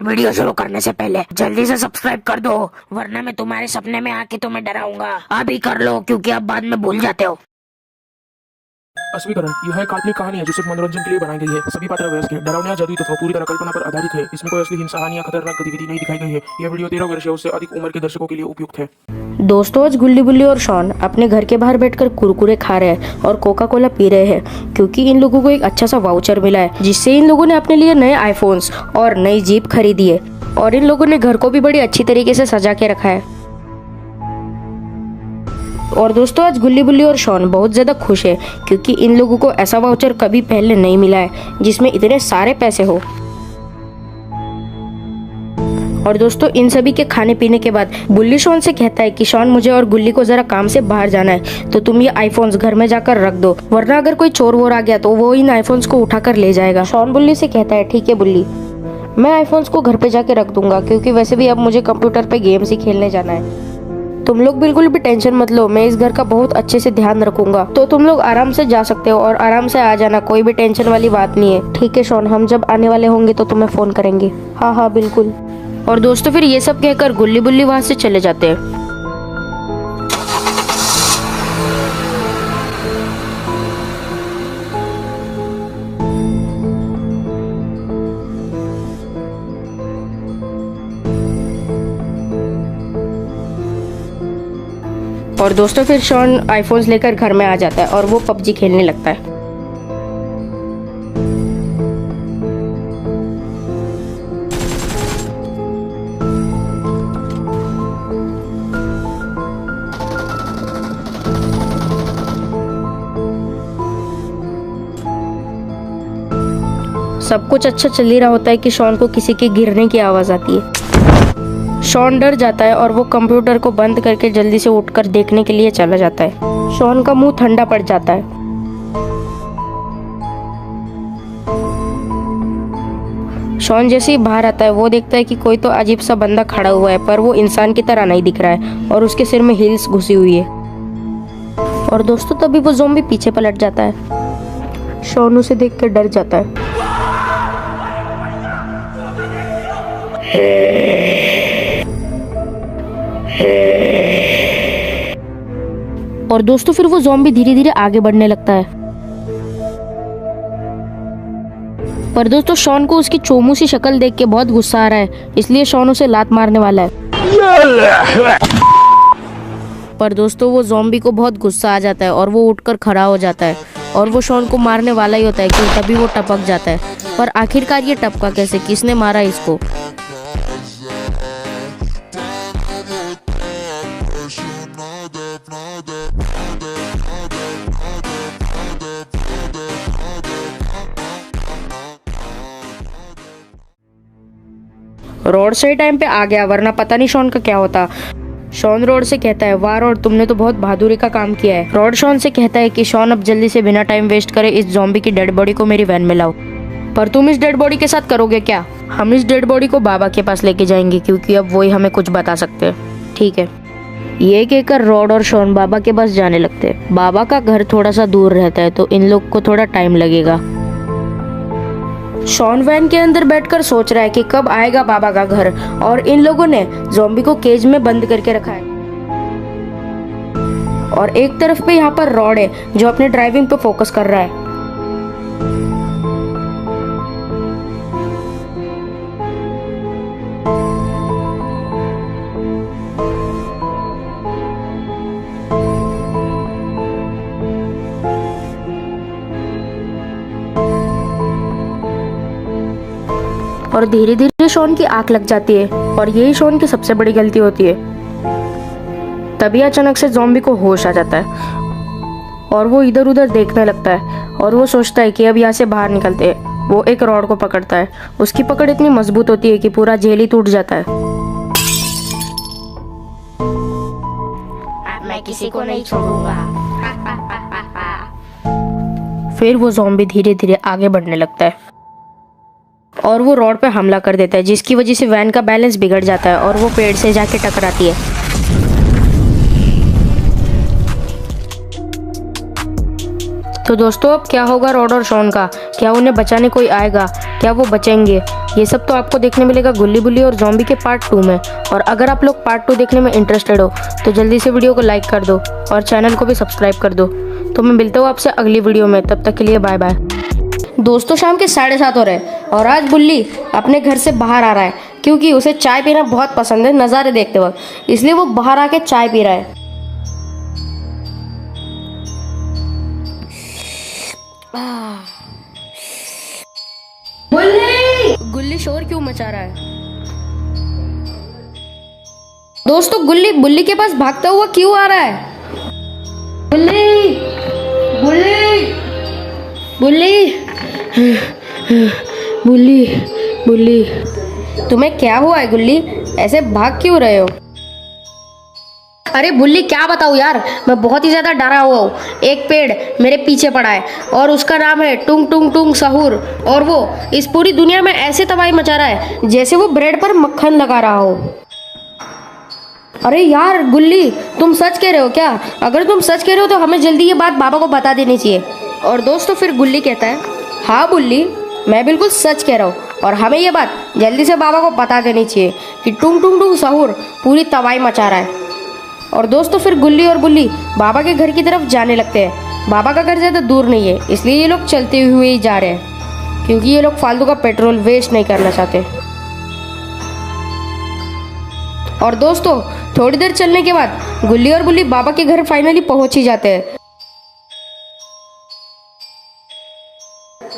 Video शुरू करने से पहले जल्दी से सब्सक्राइब कर दो, वरना मैं तुम्हारे सपने में आके तुम्हें डराऊंगा। अभी कर लो, क्योंकि अब बाद में भूल जाते हो। अस्वीकरण यह एक काल्पनिक कहानी है जो सिर्फ मनोरंजन के लिए बनाई गई है। सभी पात्र वयस्क हैं। डरावने या जादुई तत्व पूरी तरह कल्पना पर आधारित है। इसमें कोई असली हिंसा, हानि या खतरनाक गतिविधि नहीं दिखाई गई है। यह वीडियो 13 वर्ष या उससे अधिक उम्र के दर्शकों के लिए उपयुक्त है। दोस्तों, आज गुल्ली बुल्ली और शॉन अपने घर के बाहर बैठकर कुरकुरे खा रहे हैं और कोका कोला पी रहे हैं, क्योंकि इन लोगों को एक अच्छा सा वाउचर मिला है, जिससे इन लोगों ने अपने लिए नए आईफोन्स और नई जीप खरीदी है। और इन लोगों ने घर को भी बड़ी अच्छी तरीके से सजा के रखा है। और दोस्तों, आज गुल्ली बुल्ली और शॉन बहुत ज्यादा खुश है, क्योंकि इन लोगों को ऐसा वाउचर कभी पहले नहीं मिला है जिसमें इतने सारे पैसे हो। और दोस्तों, इन सभी के खाने पीने के बाद बुल्ली शॉन से कहता है कि शॉन, मुझे और गुल्ली को जरा काम से बाहर जाना है, तो तुम ये आईफोन्स घर में जाकर रख दो, वरना अगर कोई चोर वोर आ गया तो वो इन आईफोन्स को उठाकर ले जाएगा। शॉन बुल्ली से कहता है, ठीक है बुल्ली, मैं आईफोन्स को घर पे जाके रख दूंगा, क्योंकि वैसे भी अब मुझे कंप्यूटर पे गेम्स ही खेलने जाना है। तुम लोग बिल्कुल भी टेंशन मत लो, मैं इस घर का बहुत अच्छे से ध्यान रखूंगा, तो तुम लोग आराम से जा सकते हो और आराम से आ जाना, कोई भी टेंशन वाली बात नहीं है। ठीक है शॉन, हम जब आने वाले होंगे तो तुम्हें फोन करेंगे। हाँ हाँ बिल्कुल। और दोस्तों, फिर ये सब कहकर गुल्ली बुल्ली वहां से चले जाते हैं। और दोस्तों, फिर शॉन आईफोन्स लेकर घर में आ जाता है और वो पबजी खेलने लगता है। सब कुछ अच्छा चल ही रहा होता है कि शॉन को किसी के गिरने की आवाज आती है। शॉन डर जाता है और वो कंप्यूटर को बंद करके जल्दी से उठकर देखने के लिए चला जाता है। शॉन का मुंह ठंडा पड़ जाता है। शॉन जैसे ही बाहर आता है वो देखता है कि कोई तो अजीब सा बंदा खड़ा हुआ है, पर वो इंसान की तरह नहीं दिख रहा है और उसके सिर में हील्स घुसी हुई है। और दोस्तों, तभी वो ज़ॉम्बी पीछे पलट जाता है। शॉन उसे देख कर डर जाता है। और दोस्तों, फिर वो ज़ॉम्बी धीरे धीरे आगे बढ़ने लगता है। पर दोस्तों, शॉन को उसकी चोमू सी शक्ल देख के बहुत गुस्सा आ रहा है, इसलिए शॉन उसे लात मारने वाला है। पर दोस्तों, वो ज़ॉम्बी को बहुत गुस्सा आ जाता है और वो उठकर खड़ा हो जाता है और वो शॉन को मारने वाला ही होता है कि तभी वो टपक जाता है। पर आखिरकार ये टपका कैसे, किसने मारा इसको? रोड सही टाइम पे आ गया, वरना पता नहीं शॉन का क्या होता। शॉन रोड से कहता है, वाह रोड, तुमने तो बहुत बहादुरी का काम किया है। रोड शॉन से कहता है कि शॉन, अब जल्दी से बिना टाइम वेस्ट करे इस ज़ॉम्बी की डेड बॉडी को मेरी वैन में लाओ। पर तुम इस डेड बॉडी के साथ करोगे क्या? हम इस डेड बॉडी को बाबा के पास लेके जाएंगे, क्योंकि अब वही हमें कुछ बता सकते हैं। ठीक है। ये कहकर रॉड और शॉन बाबा के पास जाने लगते हैं। बाबा का घर थोड़ा सा दूर रहता है, तो इन लोग को थोड़ा टाइम लगेगा। शॉन वैन के अंदर बैठकर सोच रहा है कि कब आएगा बाबा का घर, और इन लोगों ने ज़ॉम्बी को केज में बंद करके रखा है। और एक तरफ पे यहाँ पर रॉड है जो अपने ड्राइविंग पे फोकस कर रहा है। और धीरे धीरे शॉन की आंख लग जाती है, और यही शॉन की सबसे बड़ी गलती होती है। तभी अचानक से ज़ॉम्बी को होश आ जाता है और वो इधर उधर देखने लगता है और वो सोचता है कि अब यहाँ से बाहर निकलते हैं। वो एक रॉड को पकड़ता है। उसकी पकड़ इतनी मजबूत होती है कि पूरा जेल ही टूट जाता है। अब मैं किसी को नहीं छोड़ूंगा। फिर वो ज़ॉम्बी धीरे धीरे आगे बढ़ने लगता है और वो रॉड पे हमला कर देता है, जिसकी वजह से वैन का बैलेंस बिगड़ जाता है और वो पेड़ से जाके टकराती है। तो दोस्तों अब क्या होगा रॉड और शॉन का, क्या उन्हें बचाने कोई आएगा, क्या वो बचेंगे, ये सब तो आपको देखने मिलेगा गुल्ली बुल्ली और ज़ॉम्बी के पार्ट 2 में। और अगर आप लोग पार्ट 2 देखने में इंटरेस्टेड हो तो जल्दी से वीडियो को लाइक कर दो और चैनल को भी सब्सक्राइब कर दो। तो मैं मिलता हूँ आपसे अगली वीडियो में, तब तक के लिए बाय बाय। दोस्तों शाम के 7:30 हो रहे हैं और आज बुल्ली अपने घर से बाहर आ रहा है क्योंकि उसे चाय पीना बहुत पसंद है नज़ारे देखते वक्त, इसलिए वो बाहर आके चाय पी रहा है। गुल्ली शोर क्यों मचा रहा है? दोस्तों गुल्ली बुल्ली के पास भागता हुआ क्यों आ रहा है? बुल्ली बुल्ली बुल्ली बुल्ली बुल्ली, तुम्हें क्या हुआ है गुल्ली, ऐसे भाग क्यों रहे हो? अरे बुल्ली क्या बताऊँ यार, मैं बहुत ही ज़्यादा डरा हुआ हूँ। एक पेड़ मेरे पीछे पड़ा है और उसका नाम है टुंग टुंग टुंग सहूर, और वो इस पूरी दुनिया में ऐसे तबाही मचा रहा है जैसे वो ब्रेड पर मक्खन लगा रहा हो। अरे यार गुल्ली, तुम सच कह रहे हो क्या? अगर तुम सच कह रहे हो तो हमें जल्दी ये बात बाबा को बता देनी चाहिए। और दोस्तों फिर गुल्ली कहता है, हाँ बुल्ली, मैं बिल्कुल सच कह रहा हूँ और हमें ये बात जल्दी से बाबा को बता देनी चाहिए कि टुंग टुंग टुंग सहूर पूरी तबाही मचा रहा है। और दोस्तों फिर गुल्ली और बुल्ली बाबा के घर की तरफ जाने लगते हैं। बाबा का घर ज़्यादा दूर नहीं है, इसलिए ये लोग चलते हुए ही जा रहे हैं क्योंकि ये लोग फालतू का पेट्रोल वेस्ट नहीं करना चाहते। और दोस्तों थोड़ी देर चलने के बाद गुल्ली और बुल्ली बाबा के घर फाइनली पहुंच ही जाते हैं।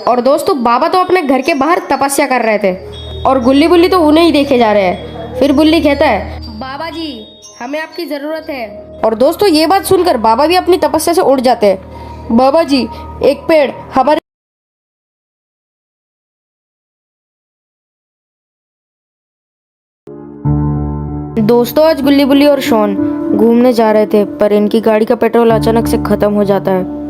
और दोस्तों बाबा तो अपने घर के बाहर तपस्या कर रहे थे और गुल्ली बुल्ली तो उन्हें ही देखे जा रहे हैं। फिर बुल्ली कहता है, बाबा जी हमें आपकी जरूरत है। और दोस्तों ये बात सुनकर बाबा भी अपनी तपस्या से उठ जाते हैं। बाबा जी एक पेड़ हमारे दोस्तों आज गुल्ली बुल्ली और शॉन घूमने जा रहे थे, पर इनकी गाड़ी का पेट्रोल अचानक से खत्म हो जाता है।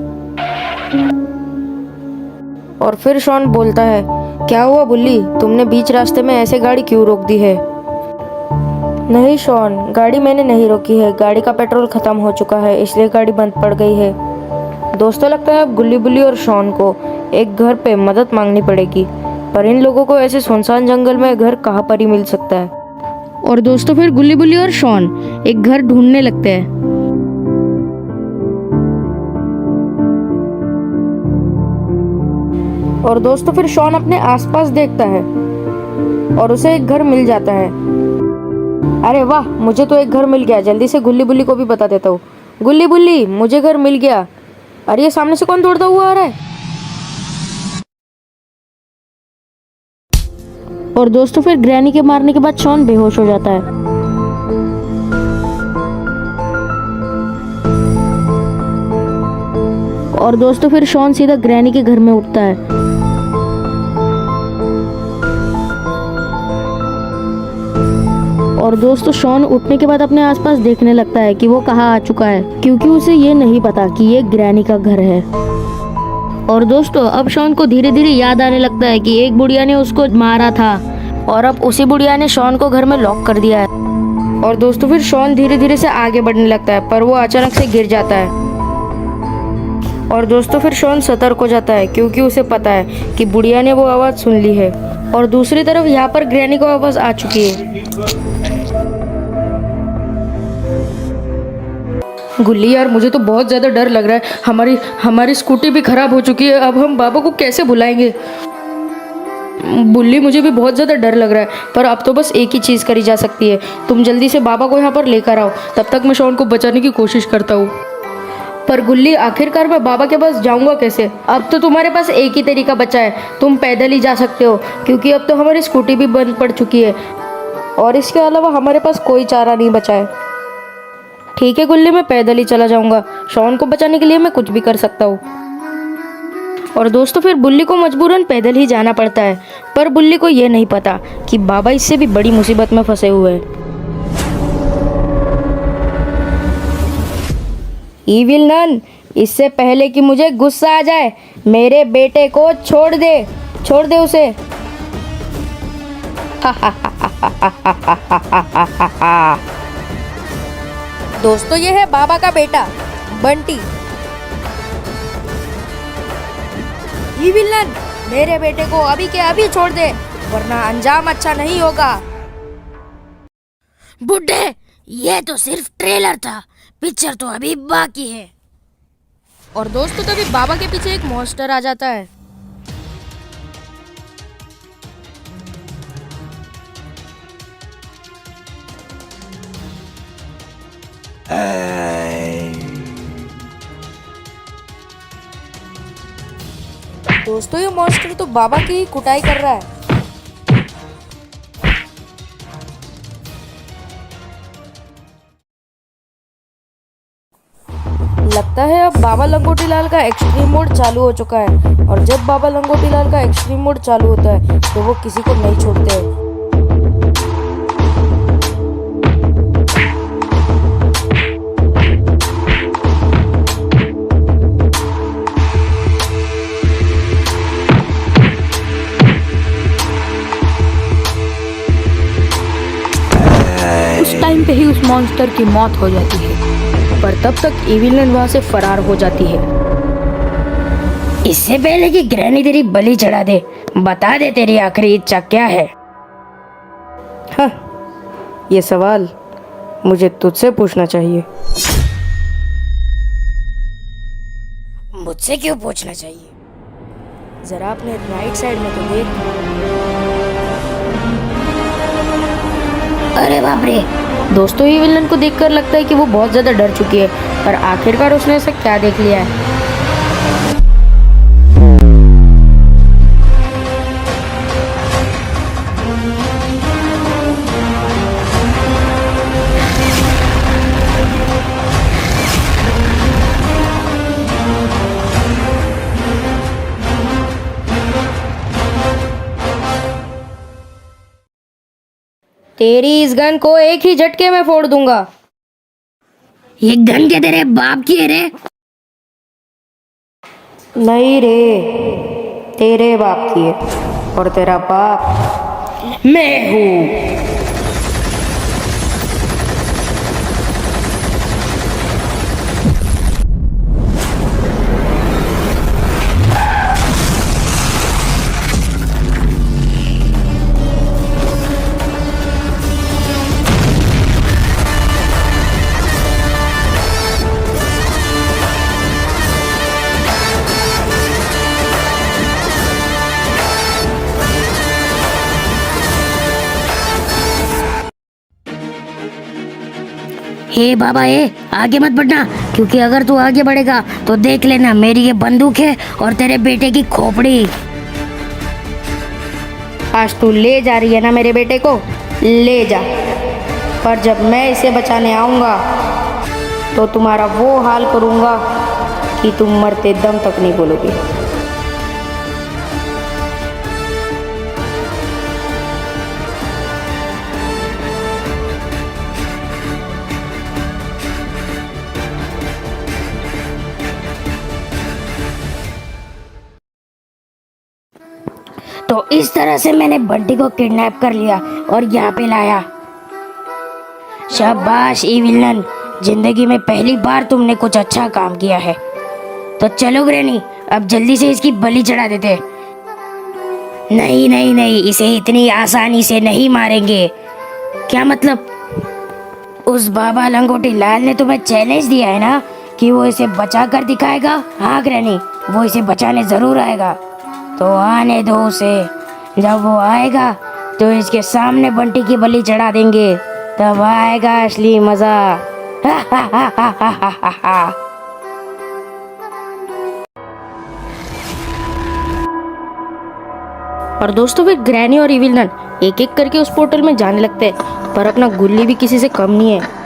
और फिर शॉन बोलता है, क्या हुआ बुल्ली, तुमने बीच रास्ते में ऐसे गाड़ी क्यों रोक दी है? नहीं शॉन, गाड़ी मैंने नहीं रोकी है, गाड़ी का पेट्रोल खत्म हो चुका है इसलिए गाड़ी बंद पड़ गई है। दोस्तों लगता है अब गुल्ली बुल्ली और शॉन को एक घर पे मदद मांगनी पड़ेगी, पर इन लोगों को ऐसे सुनसान जंगल में घर कहाँ पर ही मिल सकता है। और दोस्तों फिर गुल्ली बुल्ली और शॉन एक घर ढूंढने लगते हैं। और दोस्तों फिर शॉन अपने आसपास देखता है और उसे एक घर मिल जाता है। अरे वाह, मुझे तो एक घर मिल गया, जल्दी से गुल्ली बुल्ली को भी बता देता हूँ। गुल्ली बुल्ली मुझे घर मिल गया। अरे ये सामने से कौन दौड़ता हुआ आ रहा है? और दोस्तों फिर ग्रैनी के मारने के बाद शॉन बेहोश हो जाता है। और दोस्तों फिर शॉन सीधा ग्रैनी के घर में उठता है। और दोस्तों शॉन उठने के बाद अपने आसपास देखने लगता है कि वो कहाँ आ चुका है, क्योंकि उसे ये नहीं पता कि ये ग्रैनी का घर है। और दोस्तों अब शॉन को धीरे धीरे याद आने लगता है कि एक बुढ़िया ने उसको मारा था और अब उसी बुढ़िया ने शॉन को घर में लॉक कर दिया है। और दोस्तों फिर शॉन धीरे धीरे से आगे बढ़ने लगता है, पर वो अचानक से गिर जाता है। और दोस्तों फिर शॉन सतर्क हो जाता है क्योंकि उसे पता है कि बुढ़िया ने वो आवाज़ सुन ली है। और दूसरी तरफ यहाँ पर ग्रैनी को आवाज़ आ चुकी है। गुल्ली यार मुझे तो बहुत ज़्यादा डर लग रहा है, हमारी स्कूटी भी खराब हो चुकी है, अब हम बाबा को कैसे बुलाएंगे? बुल्ली मुझे भी बहुत ज़्यादा डर लग रहा है, पर अब तो बस एक ही चीज़ करी जा सकती है, तुम जल्दी से बाबा को यहाँ पर लेकर आओ, तब तक मैं शॉन को बचाने की कोशिश करता हूँ। पर गुल्ली आखिरकार मैं बाबा के पास जाऊँगा कैसे? अब तो तुम्हारे पास एक ही तरीका बचा है, तुम पैदल ही जा सकते हो क्योंकि अब तो हमारी स्कूटी भी बंद पड़ चुकी है और इसके अलावा हमारे पास कोई चारा नहीं बचा है। ठीक है गुल्ली, मैं पैदल ही चला जाऊंगा, शॉन को बचाने के लिए मैं कुछ भी कर सकता हूँ। और दोस्तों फिर बुल्ली को मजबूरन पैदल ही जाना पड़ता है, पर बुल्ली को ये नहीं पता कि बाबा इससे भी बड़ी मुसीबत में फंसे हुए हैं। ईविल नन, इससे पहले कि मुझे गुस्सा आ जाए, मेरे बेटे को छोड़ दे उसे। दोस्तों ये है बाबा का बेटा बंटी। ई विलन, मेरे बेटे को अभी के अभी छोड़ दे, वरना अंजाम अच्छा नहीं होगा। बुड्ढे, ये तो सिर्फ ट्रेलर था, पिक्चर तो अभी बाकी है। और दोस्तों तभी बाबा के पीछे एक मॉन्स्टर आ जाता है। दोस्तों ये मॉन्स्टर तो बाबा की ही कुटाई कर रहा है। लगता है अब बाबा लंगोटी लाल का एक्सट्रीम मोड चालू हो चुका है, और जब बाबा लंगोटी लाल का एक्सट्रीम मोड चालू होता है तो वो किसी को नहीं छोड़ते हैं। उस टाइम पे ही उस मॉन्स्टर की मौत हो जाती है। पर तब तक इविलन वहां से फरार हो जाती है। इससे पहले कि ग्रैनी तेरी बलि चढ़ा दे, बता दे तेरी आखिरी इच्छा क्या है। हाँ, ये सवाल मुझे तुझसे पूछना चाहिए। मुझसे क्यों पूछना चाहिए? जरा अपने राइट साइड में तो देख। अरे बाप रे! दोस्तों ये विलन को देखकर लगता है कि वो बहुत ज्यादा डर चुकी है, पर आखिरकार उसने ऐसा क्या देख लिया है। तेरी इस गन को एक ही झटके में फोड़ दूंगा। ये गन के तेरे बाप की है रे? नहीं रे, तेरे बाप की है, और तेरा बाप मैं हूँ। हे बाबा, आगे मत बढ़ना, क्योंकि अगर तू आगे बढ़ेगा तो देख लेना मेरी ये बंदूक है और तेरे बेटे की खोपड़ी। आज तू ले जा रही है ना मेरे बेटे को, ले जा, पर जब मैं इसे बचाने आऊंगा तो तुम्हारा वो हाल करूंगा कि तुम मरते दम तक नहीं बोलोगे। तो इस तरह से मैंने बंटी को किडनैप कर लिया और यहाँ पे लाया। शाबाश ई विलन, जिंदगी में पहली बार तुमने कुछ अच्छा काम किया है। तो चलो ग्रैनी, अब जल्दी से इसकी बलि चढ़ा देते। नहीं नहीं नहीं, इसे इतनी आसानी से नहीं मारेंगे। क्या मतलब? उस बाबा लंगोटी लाल ने तुम्हें चैलेंज दिया है ना कि वो इसे बचा कर दिखाएगा। हाँ ग्रैनी, वो इसे बचाने जरूर आएगा, तो आने दो उसे। जब वो आएगा तो इसके सामने बंटी की बलि चढ़ा देंगे, तब आएगा असली मजा। और दोस्तों फिर ग्रैनी और इविलन एक एक करके उस पोर्टल में जाने लगते हैं, पर अपना गुल्ली भी किसी से कम नहीं है।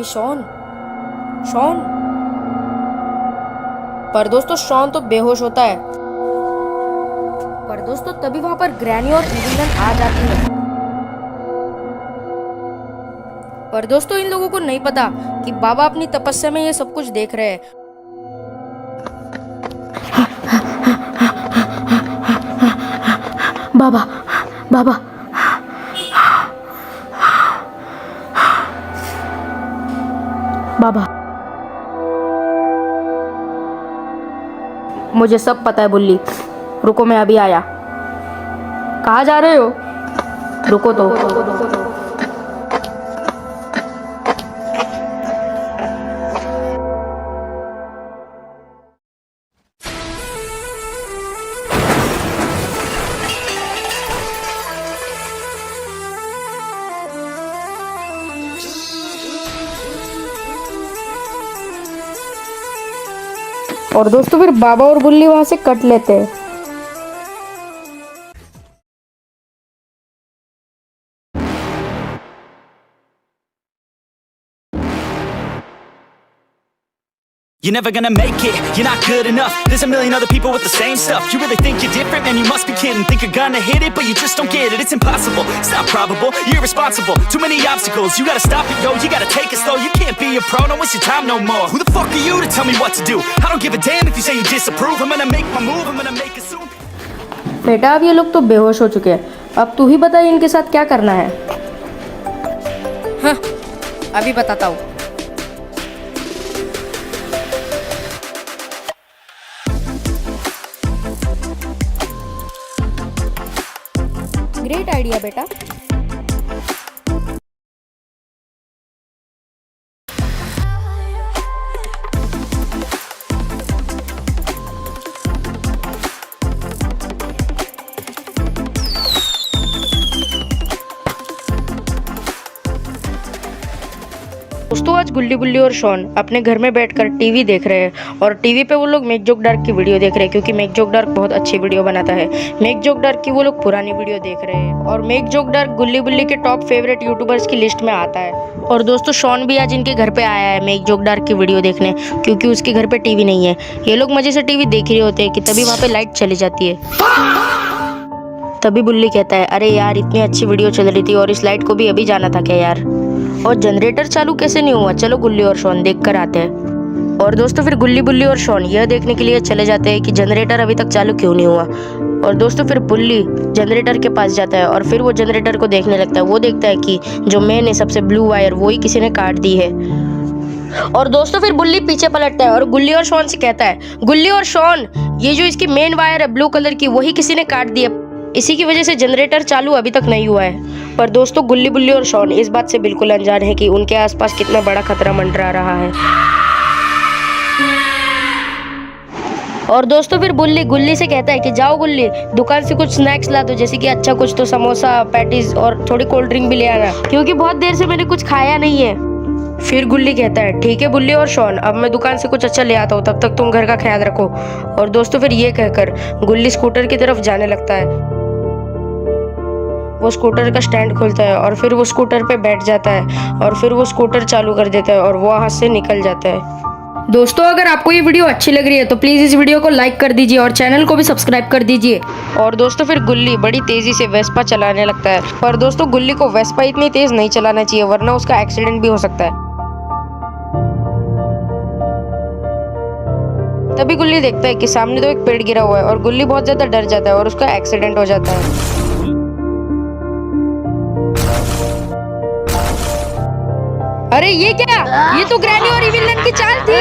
ये शॉन शॉन। पर दोस्तों शॉन तो बेहोश होता है। पर दोस्तों तभी वहां पर ग्रैनी और इविलन आ जाती है। पर दोस्तों इन लोगों को नहीं पता कि बाबा अपनी तपस्या में ये सब कुछ देख रहे हैं। बाबा बाबा बाबा मुझे सब पता है बुल्ली, रुको मैं अभी आया। कहाँ जा रहे हो? रुको तो। और दोस्तों फिर बाबा और बुल्ली वहां से कट लेते हैं। You're never gonna make it, you're not good enough. There's a million other people with the same stuff. You really think you're different? Man, you must be kidding. Think you're gonna hit it, but you just don't get it. It's impossible, it's not probable, you're irresponsible. Too many obstacles, you gotta stop it, yo. You gotta take it slow, you can't be a pro, don't waste your time no more. Who the fuck are you to tell me what to do? I don't give a damn if you say you disapprove. I'm gonna make my move, I'm gonna make it soon. बेटा अब ये लोग तो बेहोश हो चुके हैं, अब तू ही बता इनके साथ क्या करना है। हाँ अभी बताता हूँ। ग्रेट आइडिया बेटा। दोस्तों आज गुल्ली बुल्ली और शॉन अपने घर में बैठकर टीवी देख रहे हैं और टीवी पे वो लोग मेक जोक डार्क की वीडियो देख रहे हैं क्योंकि मेक जोक डार्क बहुत अच्छी वीडियो बनाता है। मेक जोक डार्क की वो लोग पुरानी वीडियो देख रहे हैं और मेक जोक डार्क गुल्ली बुल्ली के टॉप फेवरेट यूट्यूबर्स की लिस्ट में आता है। और दोस्तों शॉन भी आज इनके घर पे आया है मेक जोक डार्क की वीडियो देखने क्योंकि उसके घर पे टीवी नहीं है। ये लोग मजे से टीवी देख रहे होते हैं कि तभी वहाँ पे लाइट चली जाती है। तभी बुल्ली कहता है अरे यार इतनी अच्छी वीडियो चल रही थी और इस लाइट को भी अभी जाना था क्या यार, और जनरेटर चालू कैसे नहीं हुआ, चलो गुल्ली और शॉन देख कर आते हैं। और दोस्तों फिर गुल्ली बुल्ली और शॉन यह देखने के लिए चले जाते हैं कि जनरेटर अभी तक चालू क्यों नहीं हुआ। और दोस्तों फिर बुल्ली जनरेटर के पास जाता है और फिर वो जनरेटर को देखने लगता है। वो देखता है कि जो मेन है सबसे ब्लू वायर वो ही किसी ने काट दी है। और दोस्तों फिर बुल्ली पीछे पलटता है और गुल्ली और शॉन से कहता है गुल्ली और शॉन ये जो इसकी मेन वायर है ब्लू कलर की वही किसी ने काट दी है, इसी की वजह से जनरेटर चालू अभी तक नहीं हुआ है। पर दोस्तों गुल्ली बुल्ली और शॉन इस बात से बिल्कुल अनजान है कि उनके आसपास कितना बड़ा खतरा मंडरा रहा है। और दोस्तों फिर बुल्ली गुल्ली से कहता है कि जाओ गुल्ली दुकान से कुछ स्नैक्स ला दो, जैसे कि अच्छा कुछ तो समोसा पैटीज और थोड़ी कोल्ड ड्रिंक भी ले आना क्योंकि बहुत देर से मैंने कुछ खाया नहीं है। फिर गुल्ली कहता है ठीक है बुल्ली और शॉन अब मैं दुकान से कुछ अच्छा ले आता हूँ, तब तक तुम घर का ख्याल रखो। और दोस्तों फिर ये कहकर गुल्ली स्कूटर की तरफ जाने लगता है। वो स्कूटर का स्टैंड खोलता है और फिर वो स्कूटर पे बैठ जाता है और फिर वो स्कूटर चालू कर देता है और वो वहां से निकल जाता है। दोस्तों अगर आपको ये वीडियो अच्छी लग रही है तो प्लीज इस वीडियो को लाइक कर दीजिए और चैनल को भी सब्सक्राइब कर दीजिए। और दोस्तों फिर गुल्ली बड़ी तेजी से वेस्पा चलाने लगता है। पर दोस्तों गुल्ली को वेस्पा इतनी तेज नहीं चलाना चाहिए वरना उसका एक्सीडेंट भी हो सकता है। तभी गुल्ली देखता है कि सामने तो एक पेड़ गिरा हुआ है और गुल्ली बहुत ज्यादा डर जाता है और उसका एक्सीडेंट हो जाता है। अरे ये क्या, ये तो ग्रैनी और इविलन की चाल थी।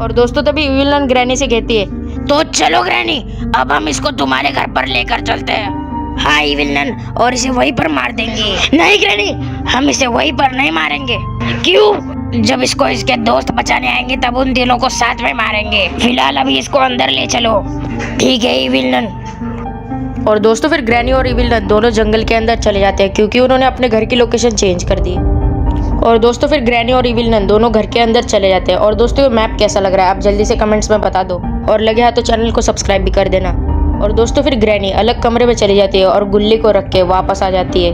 और दोस्तों तभी इविलन ग्रैनी से कहती है तो चलो ग्रैनी अब हम इसको तुम्हारे घर पर लेकर चलते हैं। हाँ इविलन और इसे वहीं पर मार देंगे। नहीं ग्रैनी हम इसे वहीं पर नहीं मारेंगे। क्यों? जब इसको इसके दोस्त बचाने आएंगे तब उन तीनों को साथ में मारेंगे। फिलहाल अभी इसको अंदर ले चलो। ठीक है इविलन। और दोस्तों फिर ग्रैनी और इविलन दोनों जंगल के अंदर चले जाते हैं क्योंकि उन्होंने अपने घर की लोकेशन चेंज कर दी। और दोस्तों फिर ग्रैनी और इविलन दोनों घर के अंदर चले जाते हैं। और दोस्तों ये मैप कैसा लग रहा है आप जल्दी से कमेंट्स में बता दो और लगे हाथ तो चैनल को सब्सक्राइब भी कर देना। और दोस्तों फिर ग्रैनी अलग कमरे में चली जाती है और गुल्ली को रख के वापस आ जाती है।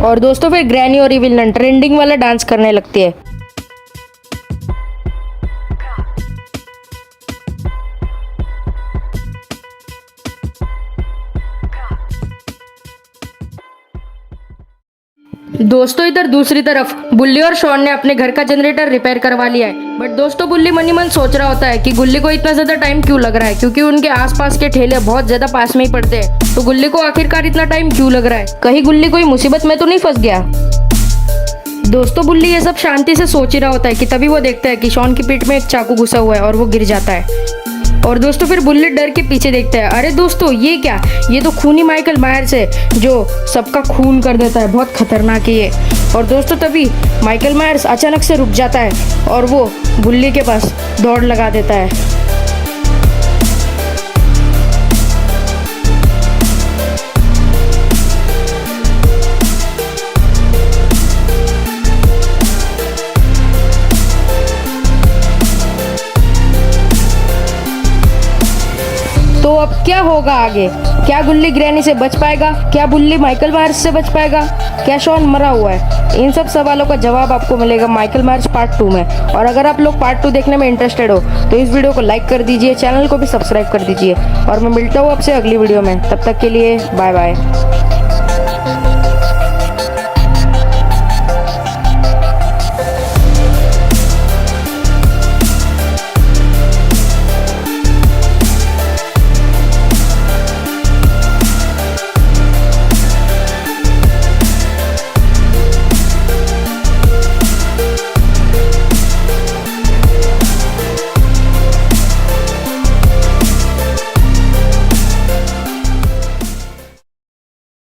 और दोस्तों फिर ग्रैनी और विलन ट्रेंडिंग वाला डांस करने लगती है। दोस्तों इधर दूसरी तरफ बुल्ली और शॉन ने अपने घर का जनरेटर रिपेयर करवा लिया है। बट दोस्तों बुल्ली मन ही मन सोच रहा होता है कि गुल्ली को इतना ज्यादा टाइम क्यों लग रहा है, क्योंकि उनके आसपास के ठेले बहुत ज्यादा पास में ही पड़ते हैं। तो गुल्ली को आखिरकार इतना टाइम क्यों लग रहा है, कहीं गुल्ली कोई मुसीबत में तो नहीं फंस गया। दोस्तों बुल्ली ये सब शांति से सोच ही रहा होता है कि तभी वो देखता है कि शॉन की पीठ में एक चाकू घुसा हुआ है और वो गिर जाता है। और दोस्तों फिर बुल्ली डर के पीछे देखता है, अरे दोस्तों ये क्या, ये तो खूनी माइकल मायर्स है जो सबका खून कर देता है, बहुत खतरनाक है ये। और दोस्तों तभी माइकल मायर्स अचानक से रुक जाता है और वो बुल्ली के पास दौड़ लगा देता है। तो अब क्या होगा आगे, क्या गुल्ली ग्रैनी से बच पाएगा, क्या बुल्ली माइकल मायर्स से बच पाएगा, क्या शॉन मरा हुआ है? इन सब सवालों का जवाब आपको मिलेगा माइकल मायर्स पार्ट 2 में। और अगर आप लोग पार्ट 2 देखने में इंटरेस्टेड हो तो इस वीडियो को लाइक कर दीजिए, चैनल को भी सब्सक्राइब कर दीजिए और मैं मिलता हूँ आपसे अगली वीडियो में। तब तक के लिए बाय बाय।